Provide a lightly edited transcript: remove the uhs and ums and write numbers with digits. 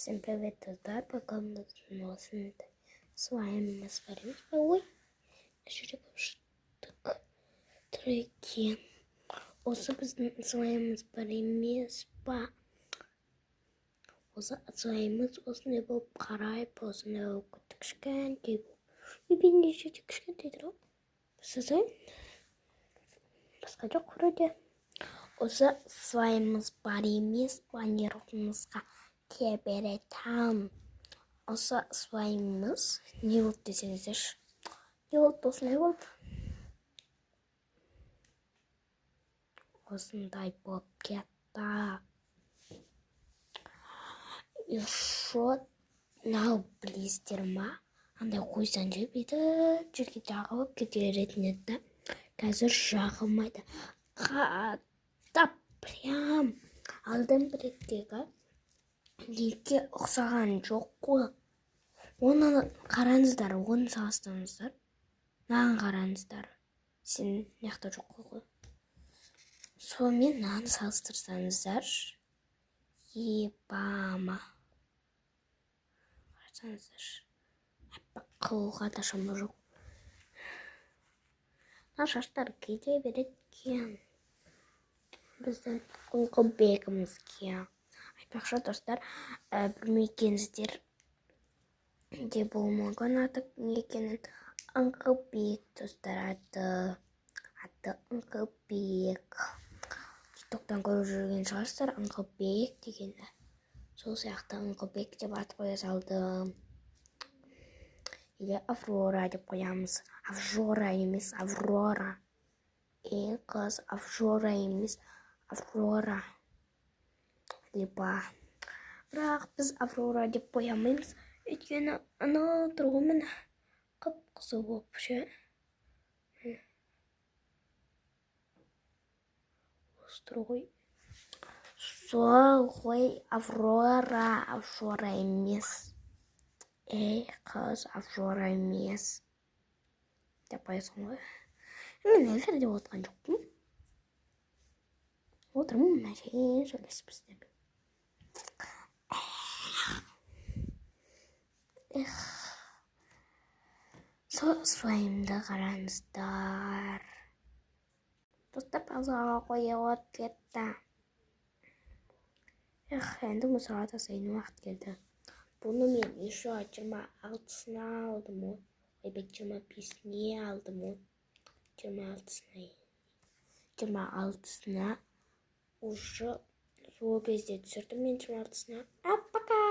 Всем привет, да, пока у нас с вами мы сварим ой, так, треки. Осы біздің сваймыз бар емес па? Осы сваймыз осындай болып қарайып, осындай болып кішкентай болып. Бенде жете кішкентай тұр. Сіздің басқа жоқ вроде. Осы сваймыз бар емес планировкамызға кеберетам. Осы сваймыз не болды десеңіздер? Не болды осындай болды? Осындай болып кетті. Еще мынау білесіздер ма? Андай қойсан жебейді, жерге жағылып кете беретін еді. Қазір жағылмайды. Қаттап прям алдым біреттегі ликке ұқсаған жоқ қой. Оны қараңыздар, оны салыстырыңыздар. Маған қараңыздар. Сен неқта жоқ қой. Сонымен мынаны салыстырсаңыздар. Ебама. Қарасаңыздар. Қылға да шамы жоқ. Мына шаштар кете беретін. Біздің Ыңғылбегімізге. Айтпақшы достар, білмегенсіздер де болмаған аты не екенін. Ыңғылбек достар аты Ыңғылбек. Тиктоктан көріп жүрген шығарсыздар, Ыңғылбек дегенді. Сол сияқты Ыңғылбек деп ат қоя салдым. Или Аврора деп қоямыз. Аврора емес, Аврора. Қыз Аврора емес, Аврора. Либо бірақ біз Аврора деп қоямыз. Өйткені ана тұрғымен қып-қызыл болып ше. Осы тұр ғой. Сол ғой Аврора, Аврора емес. Қыз Аврора емес. Деп қоясың ғой. Мен эфирде отқан жоқпын. Отырмын мәшейін сөйлесіп істеп. Сваймды қараңыздар. Достар паузаға қойып кетті. Енді мұсыға тасайын уақыт келді. Бұны мен еще 26-сына алдым ғой. Ойбек 25-не алдым ғой. 26-сына уже сол кезде түсірдім мен 26-сына.